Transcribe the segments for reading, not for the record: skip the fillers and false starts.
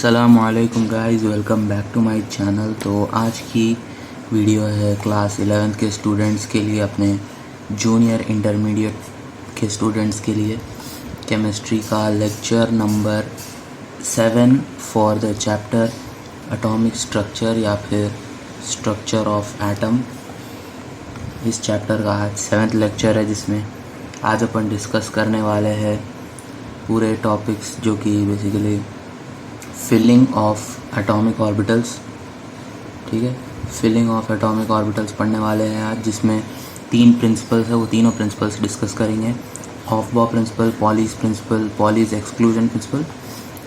अस्सलामुअलैकुम guys, welcome back to my channel. तो आज की वीडियो है क्लास 11th के स्टूडेंट्स के लिए, अपने जूनियर इंटरमीडिएट के स्टूडेंट्स के लिए केमिस्ट्री का lecture number 7 for the chapter atomic structure या फिर स्ट्रक्चर ऑफ एटम। इस चैप्टर का आज 7th लेक्चर है, जिसमें आज अपन डिस्कस करने वाले हैं पूरे टॉपिक्स, जो कि basically filling of atomic orbitals. ठीक है, फिलिंग ऑफ एटॉमिक ऑर्बिटल्स पढ़ने वाले हैं आज, जिसमें 3 प्रिंसिपल्स है, वो तीनों प्रिंसिपल्स डिस्कस करेंगे। Aufbau principle, Pauli's principle, Pauli's exclusion principle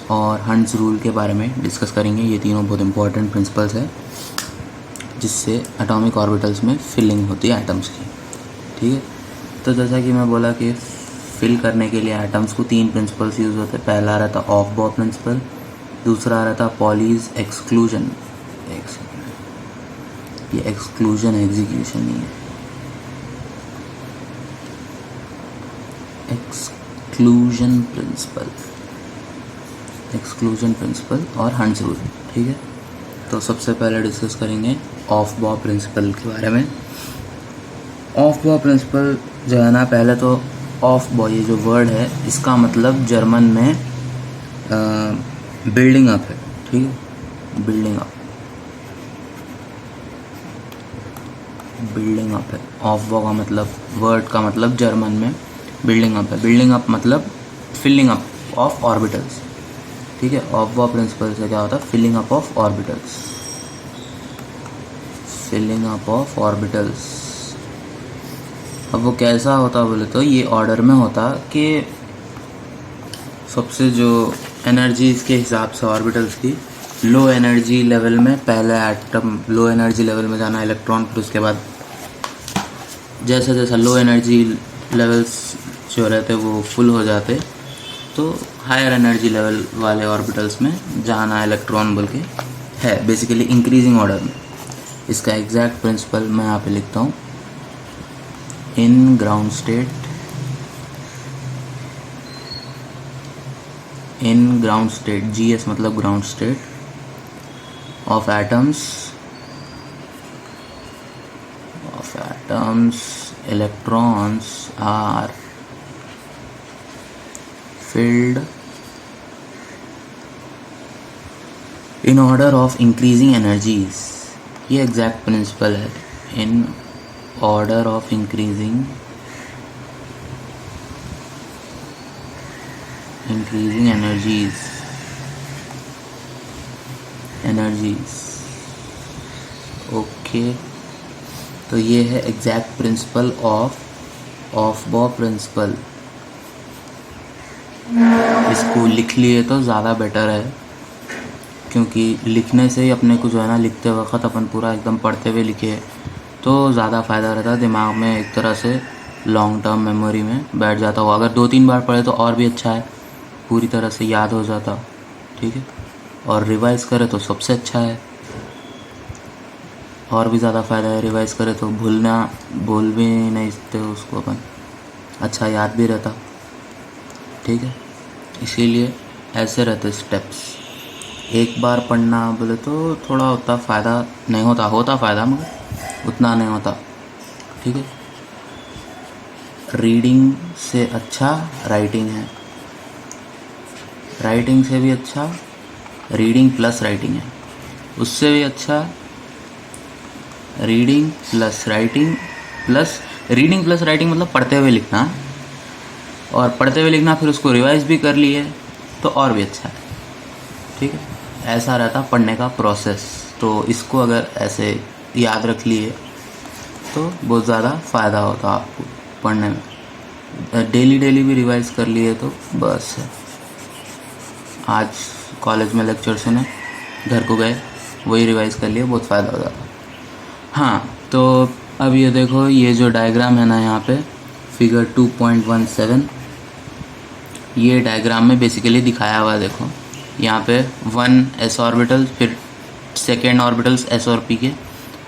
और हंट्स रूल के बारे में डिस्कस करेंगे। ये तीनों बहुत इंपॉर्टेंट प्रिंसिपल्स है, जिससे एटॉमिक ऑर्बिटल्स में फिलिंग होती है एटम्स की। ठीक है, तो जैसा कि मैं बोला कि फिल करने के लिए एटम्स को 3 प्रिंसिपल्स यूज़ होते हैं। पहला रहता ऑफ-बॉ प्रिंसिपल, दूसरा रहता पॉलीज एक्सक्लूजन। एक सेकेंड, ये एक्सक्लूजन एग्जीक्यूशन नहीं है, एक्सक्लूजन प्रिंसिपल, एक्सक्लूजन प्रिंसिपल और हंट्स रूल। ठीक है, तो सबसे पहले डिस्कस करेंगे ऑफ-बॉ प्रिंसिपल के बारे में। ऑफ-बॉ प्रिंसिपल जो है ना, पहले तो ऑफ-बॉ ये जो वर्ड है, इसका मतलब जर्मन में बिल्डिंग अप है। ठीक है, बिल्डिंग अप, बिल्डिंग अप है। ऑफ-बॉ का मतलब, वर्ड का मतलब जर्मन में बिल्डिंग अप है। बिल्डिंग अप मतलब फिलिंग अप ऑफ ऑर्बिटल्स। ठीक है, ऑफ-बॉ प्रिंसिपल से क्या होता है? Filling up of orbitals, filling up of orbitals. अब वो कैसा होता बोले तो ये ऑर्डर में होता कि सबसे जो एनर्जीज़ के हिसाब से ऑर्बिटल्स की, लो एनर्जी लेवल में पहले एटम लो एनर्जी लेवल में जाना इलेक्ट्रॉन, फिर उसके बाद जैसा जैसा लो एनर्जी लेवल्स जो रहते वो फुल हो जाते, तो हायर एनर्जी लेवल वाले ऑर्बिटल्स में जाना इलेक्ट्रॉन बोल के है, बेसिकली इंक्रीजिंग ऑर्डर में। इसका एग्जैक्ट प्रिंसिपल मैं यहाँ पे लिखता हूँ। In ground state, in ground state, GS मतलब ground state of atoms, electrons are filled in order of increasing energies। ये exact principle है, in order of increasing energies। Okay, तो ये है एग्जैक्ट प्रिंसिपल ऑफ-बॉ प्रिंसिपल। इसको लिख लिए तो ज़्यादा बेटर है, क्योंकि लिखने से ही अपने को जो है ना, लिखते वक्त अपन पूरा एकदम पढ़ते हुए लिखे तो ज़्यादा फ़ायदा रहता है, दिमाग में एक तरह से लॉन्ग टर्म मेमोरी में बैठ जाता हो। अगर 2-3 बार पढ़े तो और भी अच्छा है, पूरी तरह से याद हो जाता। ठीक है, और रिवाइज़ करे तो सबसे अच्छा है, और भी ज़्यादा फ़ायदा है। रिवाइज़ करे तो भूल भी नहीं सकते उसको अपन, अच्छा याद भी रहता। ठीक है, इसीलिए ऐसे रहते स्टेप्स। एक बार पढ़ना बोले तो थोड़ा उतना फ़ायदा नहीं होता फ़ायदा, मगर उतना नहीं होता। ठीक है, रीडिंग से अच्छा राइटिंग है, राइटिंग से भी अच्छा रीडिंग प्लस राइटिंग है, उससे भी अच्छा रीडिंग प्लस राइटिंग मतलब पढ़ते हुए लिखना, और पढ़ते हुए लिखना फिर उसको रिवाइज भी कर लिए तो और भी अच्छा है। ठीक है, ऐसा रहता पढ़ने का प्रोसेस। तो इसको अगर ऐसे याद रख लिए तो बहुत ज़्यादा फ़ायदा होता आपको पढ़ने में। डेली भी रिवाइज कर लिए तो बस, आज कॉलेज में लेक्चर सुने, घर को गए, वही रिवाइज कर लिए, बहुत फ़ायदा हो जाता। हाँ, तो अब ये देखो, ये जो डायग्राम है ना, यहाँ पे फिगर 2.17, ये डायग्राम में बेसिकली दिखाया हुआ है। देखो यहाँ पे 1 s ऑर्बिटल, फिर सेकेंड ऑर्बिटल्स s और p के,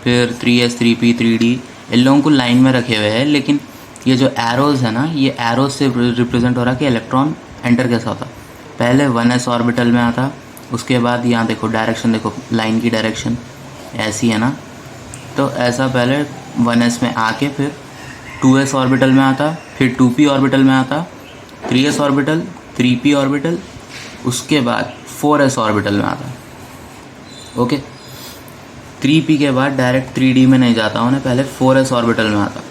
फिर 3s 3p 3d, इन लोगों को लाइन में रखे हुए हैं। लेकिन ये जो एरोज़ है ना, ये एरोज़ से रिप्रेजेंट हो रहा है कि इलेक्ट्रॉन एंटर कैसा होता। पहले 1s ऑर्बिटल में आता, उसके बाद यहाँ देखो डायरेक्शन, देखो लाइन की डायरेक्शन ऐसी है ना, तो ऐसा पहले 1s में आके फिर 2s ऑर्बिटल में आता, फिर 2p ऑर्बिटल में आता, 3s ऑर्बिटल, 3p ऑर्बिटल, उसके बाद 4s ऑर्बिटल में आता। ओके, 3p के बाद डायरेक्ट 3d में नहीं जाता हूँ, पहले 4s ऑर्बिटल में आता,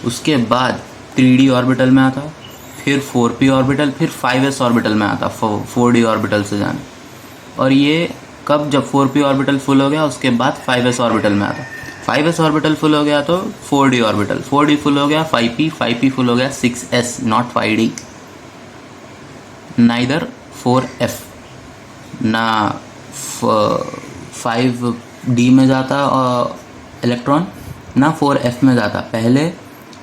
उसके बाद 3d ऑर्बिटल में आता, फिर 4p ऑर्बिटल, फिर 5s ऑर्बिटल में आता 4d ऑर्बिटल से जाने। और ये कब, जब 4p ऑर्बिटल फुल हो गया उसके बाद 5s ऑर्बिटल में आता। 5s ऑर्बिटल फुल हो गया तो 4d ऑर्बिटल, 4d फुल हो गया 5p, 5p फुल हो गया 6s, not 5d, neither 4f ना 5d में जाता इलेक्ट्रॉन ना 4f में जाता, पहले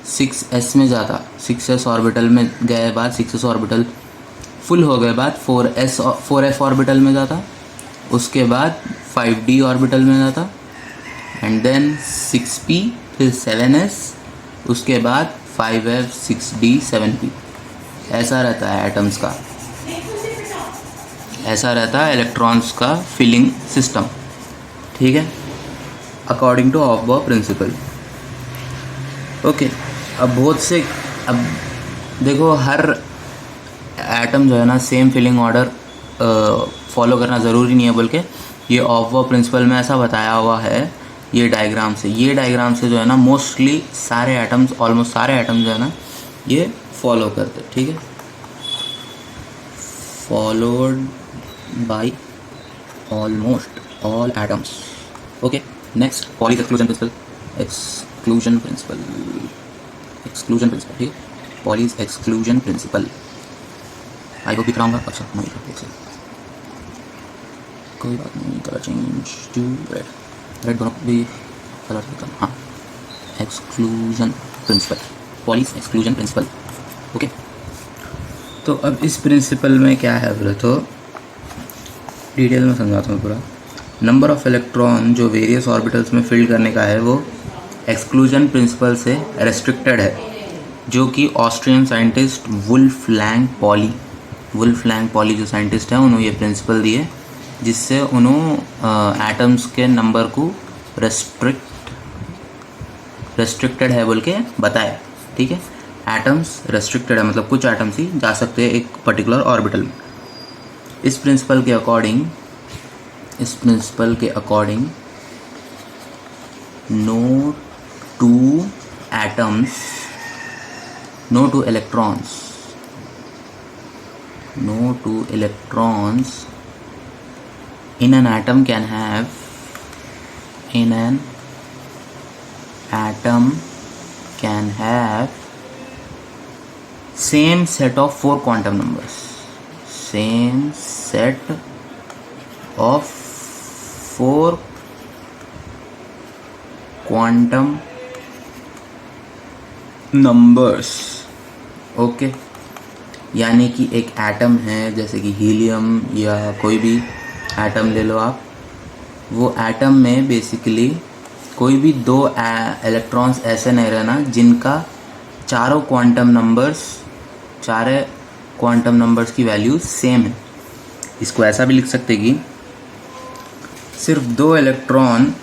6s में जाता, 6s ऑर्बिटल में गए बाद 6s ऑर्बिटल फुल हो गए बाद 4f ऑर्बिटल में जाता, उसके बाद 5d ऑर्बिटल में जाता, एंड देन 6p, फिर 7s, उसके बाद 5f, 6d, 7p। ऐसा रहता है एटम्स का, ऐसा रहता है इलेक्ट्रॉन्स का फिलिंग सिस्टम, ठीक है, अकॉर्डिंग टू ऑफ-बॉ प्रिंसिपल। ओके, अब बहुत से, अब देखो हर एटम जो है ना सेम फिलिंग ऑर्डर फॉलो करना ज़रूरी नहीं है, बल्कि ये ऑफ-बॉ प्रिंसिपल में ऐसा बताया हुआ है, ये डायग्राम से जो है ना मोस्टली सारे एटम्स, ऑलमोस्ट सारे एटम्स जो है ना ये फॉलो करते, ठीक है, followed by almost all atoms. Okay, next Pauli's exclusion principal, ठीक है, Pauli's exclusion principal. I hope दिख रहा हूँ, अच्छा नहीं देख सकते, कोई बात नहीं, कलर चेंज टू रेड दोनों भी कलर देता हूँ। हाँ, exclusion principle, Pauli's exclusion principal. Okay, तो अब इस प्रिंसिपल में क्या है बोले तो डिटेल में समझाता हूँ पूरा। नंबर ऑफ इलेक्ट्रॉन जो वेरियस ऑर्बिटल्स में फिल करने का है वो एक्सक्लूजन प्रिंसिपल से रेस्ट्रिक्टेड है, जो कि ऑस्ट्रियन साइंटिस्ट वुल्फगैंग पॉली जो साइंटिस्ट है उन्होंने ये प्रिंसिपल दिए, जिससे उन्होंने एटम्स के नंबर को रेस्ट्रिक्टेड है बोल के बताया, ठीक है। एटम्स रेस्ट्रिक्टेड है मतलब कुछ एटम्स ही जा सकते हैं एक पर्टिकुलर ऑर्बिटल में। इस प्रिंसिपल के according no two electrons in an atom can have same set of 4 quantum numbers, okay. यानी कि एक एटम है, जैसे कि हीलियम या कोई भी एटम ले लो आप, वो एटम में बेसिकली कोई भी 2 इलेक्ट्रॉन्स ऐसे नहीं रहना जिनका चारों क्वांटम नंबर्स की वैल्यू सेम है। इसको ऐसा भी लिख सकते कि सिर्फ 2 इलेक्ट्रॉन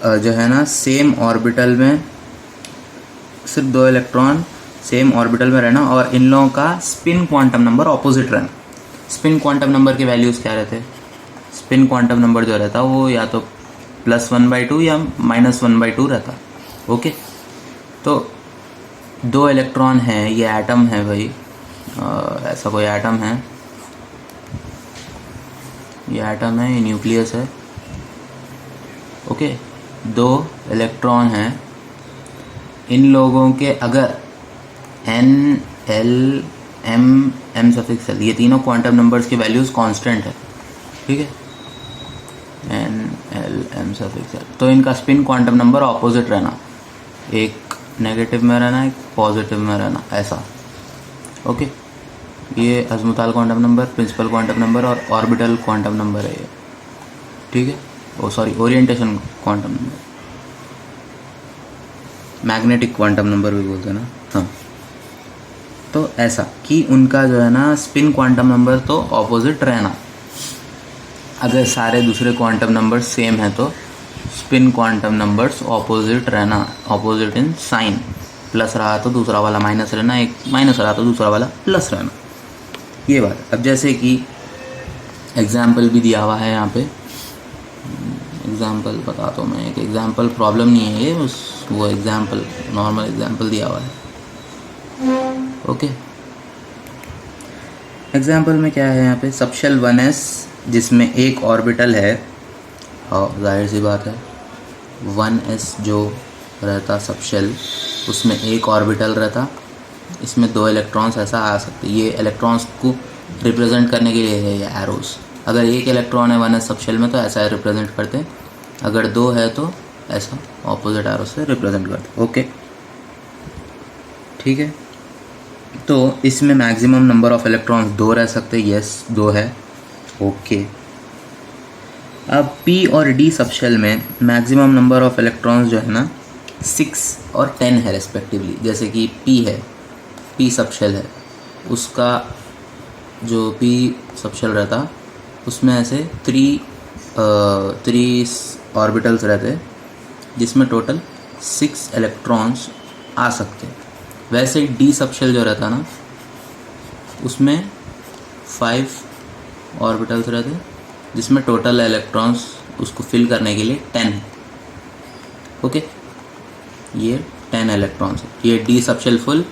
जो है ना सेम ऑर्बिटल में रहना और इन लोगों का स्पिन क्वांटम नंबर ऑपोजिट रहना। स्पिन क्वांटम नंबर के वैल्यूज़ क्या रहते हैं? स्पिन क्वांटम नंबर जो रहता है वो या तो +1/2 या -1/2 रहता। ओके, तो 2 इलेक्ट्रॉन है, ये एटम है भाई, ऐसा कोई एटम है, ये न्यूक्लियस है। ओके, 2 इलेक्ट्रॉन हैं, इन लोगों के अगर N, L, M suffix L, ये तीनों क्वांटम नंबर्स की वैल्यूज़ कांस्टेंट है, ठीक है, N, L, M suffix L, तो इनका स्पिन क्वांटम नंबर ऑपोजिट रहना, एक नेगेटिव में रहना, एक पॉजिटिव में रहना, ऐसा। ओके, ये azimuthal quantum number, principal quantum number और ऑर्बिटल क्वांटम नंबर है ये, ठीक है। Orientation quantum number, magnetic quantum number भी बोलते हैं ना, हाँ। तो ऐसा कि उनका जो है ना स्पिन क्वांटम नंबर तो ऑपोजिट रहना, अगर सारे दूसरे क्वांटम नंबर्स सेम है तो स्पिन क्वांटम नंबर्स ऑपोजिट रहना, ऑपोजिट इन साइन, प्लस रहा तो दूसरा वाला माइनस रहना, एक माइनस रहा तो दूसरा वाला प्लस रहना, ये बात। अब जैसे कि एग्जाम्पल भी दिया हुआ है यहाँ पे, एग्जाम्पल बताता हूँ मैं। एक एग्जाम्पल प्रॉब्लम नहीं है ये, उस वो एग्जाम्पल नॉर्मल एग्जाम्पल दिया हुआ है। ओके, एग्जाम्पल में क्या है यहाँ पे, सबशेल 1s जिसमें एक ऑर्बिटल है, और जाहिर सी बात है 1s जो रहता सबशेल उसमें एक ऑर्बिटल रहता, इसमें 2 इलेक्ट्रॉन्स ऐसा आ सकते। ये इलेक्ट्रॉन्स को रिप्रेजेंट करने के लिए है ये एरोस। अगर एक इलेक्ट्रॉन है 1s सबशेल में तो ऐसा रिप्रेजेंट करते, अगर 2 है तो ऐसा ऑपोजिट एरो से रिप्रेजेंट करते। ओके ठीक है, तो इसमें मैक्सिमम नंबर ऑफ इलेक्ट्रॉन्स 2 रह सकते, यस 2 है। ओके, अब P और D सबशेल में मैक्सिमम नंबर ऑफ इलेक्ट्रॉन्स जो है ना 6 और 10 है रेस्पेक्टिवली। जैसे कि P है, P सबशेल है, उसका जो P सबशेल रहता उसमें ऐसे 3 ऑर्बिटल्स रहते जिसमें टोटल 6 इलेक्ट्रॉन्स आ सकते। वैसे ही D सबशेल जो रहता ना उसमें 5 ऑर्बिटल्स रहते जिसमें टोटल इलेक्ट्रॉन्स उसको फिल करने के लिए 10 है। ओके, ये 10 इलेक्ट्रॉन्स है। ये D subshell full,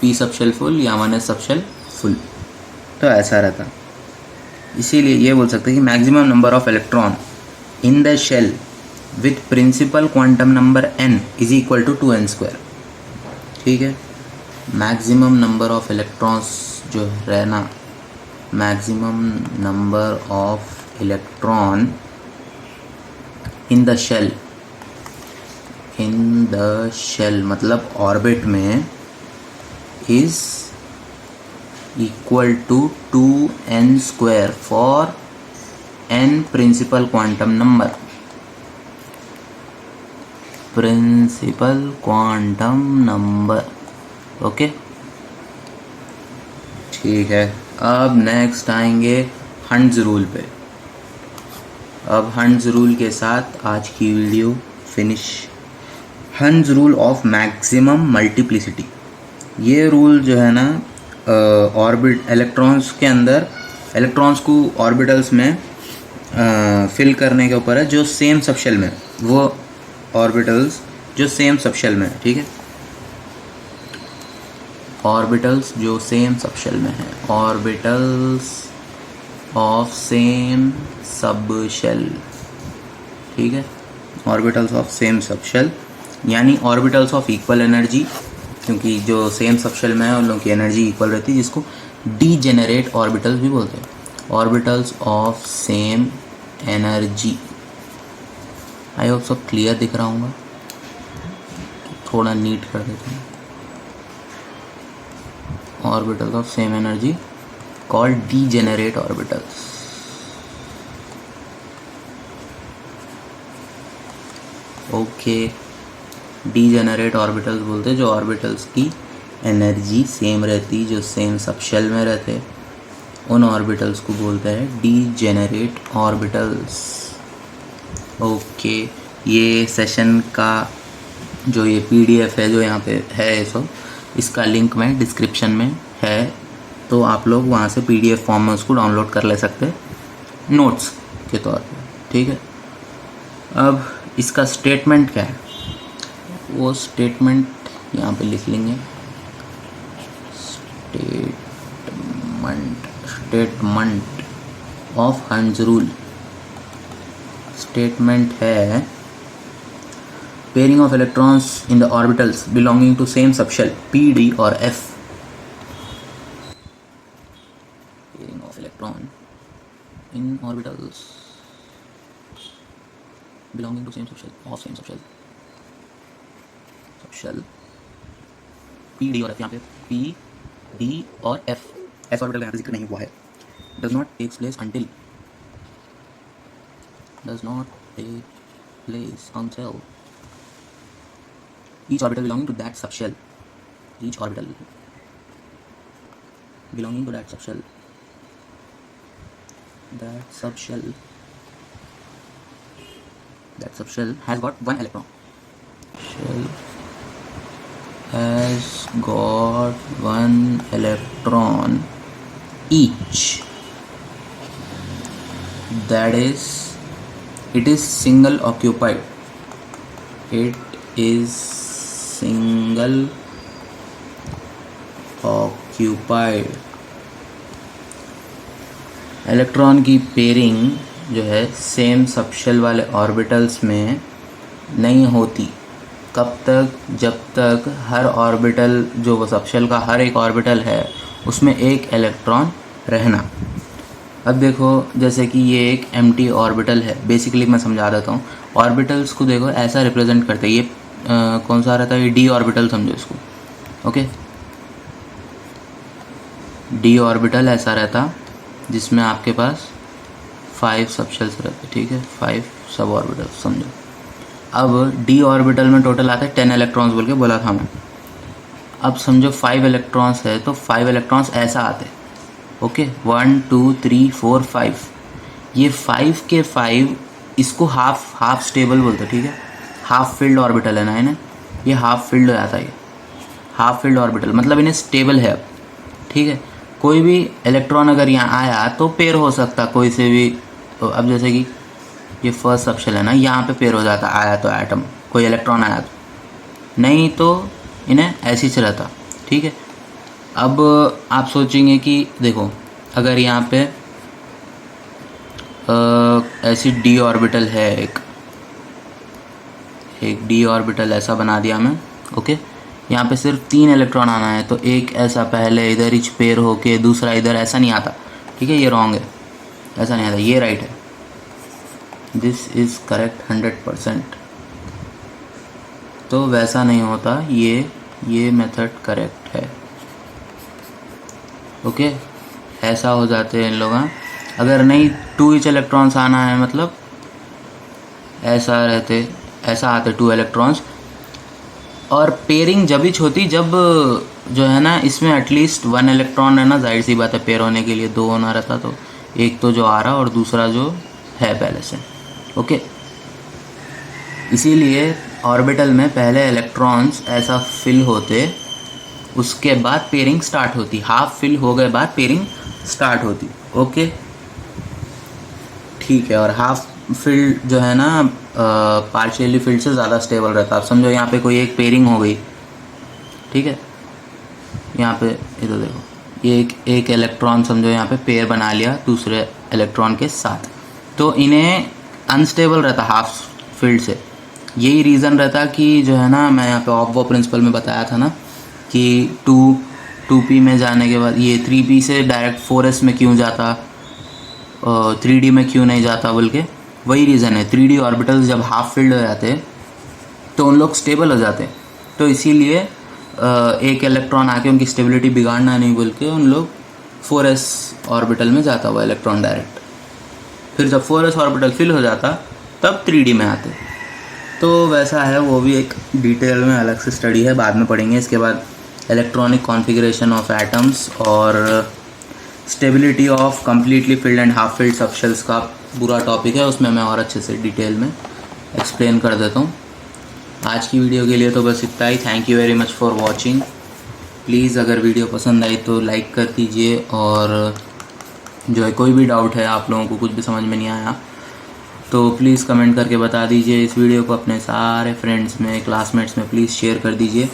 P subshell full या 1s सबशेल फुल, तो ऐसा रहता। इसीलिए ये बोल सकते हैं कि maximum number of electron in the shell with principal quantum number n is equal to 2n²। ठीक है, मैक्सिमम नंबर ऑफ इलेक्ट्रॉन्स जो रहना, maximum number of electron in the shell, in the shell मतलब ऑर्बिट में, is equal to 2n² for n principal quantum number, principal quantum number. Okay ठीक है, अब next आएंगे हंट्स रूल पे। अब हंट्स रूल के साथ आज की video finish. Hunts rule of maximum multiplicity, ये रूल जो है ना ऑर्बिट इलेक्ट्रॉन्स के अंदर, इलेक्ट्रॉन्स को ऑर्बिटल्स में फिल करने के ऊपर है जो सेम सबशेल में, वो ऑर्बिटल्स जो सेम सबशेल में है। ठीक है, ऑर्बिटल्स जो सेम सबशेल में है, ऑर्बिटल्स ऑफ सेम सबशेल। ठीक है, ऑर्बिटल्स ऑफ सेम सबशेल यानी ऑर्बिटल्स ऑफ इक्वल एनर्जी, क्योंकि जो सेम सबशेल में है उन लोगों की एनर्जी इक्वल रहती है, जिसको डीजेनरेट ऑर्बिटल्स भी बोलते हैं। Orbitals of same energy, I hope सब क्लियर दिख रहा होगा, थोड़ा नीट कर देते हैं। Orbitals of same energy called degenerate orbitals. Okay, degenerate orbitals बोलते हैं जो ऑर्बिटल्स की एनर्जी सेम रहती, जो सेम सबशेल में रहते, उन ऑर्बिटल्स को बोलते हैं डीजेनरेट ऑर्बिटल्स। ओके, ये सेशन का जो ये पीडीएफ है जो यहाँ पे है ये सब, इसका लिंक मैं डिस्क्रिप्शन में है, तो आप लोग वहाँ से पीडीएफ फॉर्म में उसको डाउनलोड कर ले सकते हैं नोट्स के तौर पे। ठीक है, अब इसका स्टेटमेंट क्या है, वो स्टेटमेंट यहाँ पे लिख लेंगे। Statement of Hund's rule, statement है pairing of electrons in the orbitals belonging to same subshell P, D और F। Pairing of electron in orbitals belonging to same subshell, of same subshell, subshell P, D और F। यहाँ पे P, D और F orbital का यहाँ पे जिक्र नहीं हुआ है। does not take place until each orbital belonging to that subshell, each orbital belonging to that subshell that subshell has got one electron. Shell has got one electron each. That is, it is single occupied. It is single occupied. Electron की pairing जो है same subshell वाले orbitals में नहीं होती। कब तक? जब तक हर ऑर्बिटल जो वो सबशेल का हर एक ऑर्बिटल है उसमें एक इलेक्ट्रॉन रहना। अब देखो, जैसे कि ये एक एम्प्टी ऑर्बिटल है। बेसिकली मैं समझा देता हूँ। ऑर्बिटल्स को देखो ऐसा रिप्रेजेंट करते हैं। ये कौन सा रहता है? ये डी ऑर्बिटल समझो इसको। ओके, डी ऑर्बिटल ऐसा रहता जिसमें आपके पास 5 सबशेल्स रहते, ठीक है, 5 सब ऑर्बिटल समझो। अब डी ऑर्बिटल में टोटल आते हैं 10 इलेक्ट्रॉन्स बोल के बोला था मैं। अब समझो 5 इलेक्ट्रॉन्स है तो 5 इलेक्ट्रॉन्स ऐसा आते, ओके, 1 2 3 4 5। ये 5 के 5 इसको हाफ स्टेबल बोलते, ठीक है। हाफ फील्ड ऑर्बिटल है ना, इन्हें ये हाफ फील्ड हो जाता है। ये हाफ फील्ड ऑर्बिटल मतलब इन्हें स्टेबल है अब, ठीक है। कोई भी इलेक्ट्रॉन अगर यहाँ आया तो पेयर हो सकता कोई से भी। तो अब जैसे कि ये फर्स्ट सबशेल है ना, यहाँ पे पेयर हो जाता आया तो एटम, कोई इलेक्ट्रॉन आया तो। नहीं तो इन्हें ऐसे ही रहता, ठीक है। अब आप सोचेंगे कि देखो, अगर यहाँ पे ऐसी डी ऑर्बिटल है, एक डी ऑर्बिटल ऐसा बना दिया मैं, ओके। यहाँ पे सिर्फ 3 इलेक्ट्रॉन आना है तो एक ऐसा पहले इधर ही पेयर होके दूसरा इधर, ऐसा नहीं आता, ठीक है। ये रॉन्ग है, ऐसा नहीं आता, ये राइट है। This is correct 100%। तो वैसा नहीं होता, ये मेथड करेक्ट है, ओके। ऐसा हो जाते हैं इन लोग। अगर नहीं 2 ईच इलेक्ट्रॉन्स आना है मतलब ऐसा आते 2 इलेक्ट्रॉन्स। और पेयरिंग जब ही होती जब जो है ना इसमें एटलीस्ट 1 इलेक्ट्रॉन है ना, जाहिर सी बात है पेयर होने के लिए 2 होना रहता, तो एक तो जो आ रहा और दूसरा जो है पहले से, ओके। इसीलिए ऑर्बिटल में पहले इलेक्ट्रॉन्स ऐसा फिल होते, उसके बाद पेयरिंग स्टार्ट होती। हाफ फिल हो गए बाद पेयरिंग स्टार्ट होती, ओके, ठीक है। और हाफ फील्ड जो है ना पार्शियली फील्ड से ज़्यादा स्टेबल रहता है। आप समझो यहाँ पे कोई एक पेयरिंग हो गई, ठीक है। यहाँ पे ये तो देखो, ये एक इलेक्ट्रॉन समझो यहाँ पे पेयर बना लिया दूसरे इलेक्ट्रॉन के साथ, तो इन्हें अनस्टेबल रहता हाफ फील्ड से। यही रीज़न रहता कि जो है ना, मैं यहाँ पे ऑफ वो प्रिंसिपल में बताया था ना कि 2p में जाने के बाद ये 3p से डायरेक्ट 4s में क्यों जाता, 3d में क्यों नहीं जाता बोल के, वही रीज़न है। 3d ऑर्बिटल्स जब हाफ फील्ड हो जाते तो उन लोग स्टेबल हो जाते, तो इसीलिए एक इलेक्ट्रॉन आके उनकी स्टेबिलिटी बिगाड़ना नहीं बोल के उन लोग 4s ऑर्बिटल में जाता हुआ इलेक्ट्रॉन डायरेक्ट। फिर जब 4s ऑर्बिटल फिल हो जाता तब 3d में आते। तो वैसा है, वो भी एक डिटेल में अलग से स्टडी है, बाद में पढ़ेंगे। इसके बाद इलेक्ट्रॉनिक कॉन्फ़िगरेशन ऑफ एटम्स और stability of completely filled and half field subshells का पूरा टॉपिक है, उसमें मैं और अच्छे से डिटेल में एक्सप्लेन कर देता हूँ। आज की वीडियो के लिए तो बस इतना ही। Thank you very much for watching. Please अगर वीडियो पसंद आई तो लाइक कर दीजिए, और जो है कोई भी डाउट है, आप लोगों को कुछ भी समझ में नहीं आया तो प्लीज़ कमेंट करके बता दीजिए। इस वीडियो को अपने सारे फ्रेंड्स में, क्लासमेट्स में प्लीज़ शेयर कर दीजिए,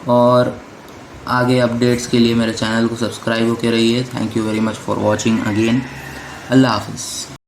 और आगे अपडेट्स के लिए मेरे चैनल को सब्सक्राइब होकर रहिए। Thank you very much for watching again. अल्लाह हाफ़िज़।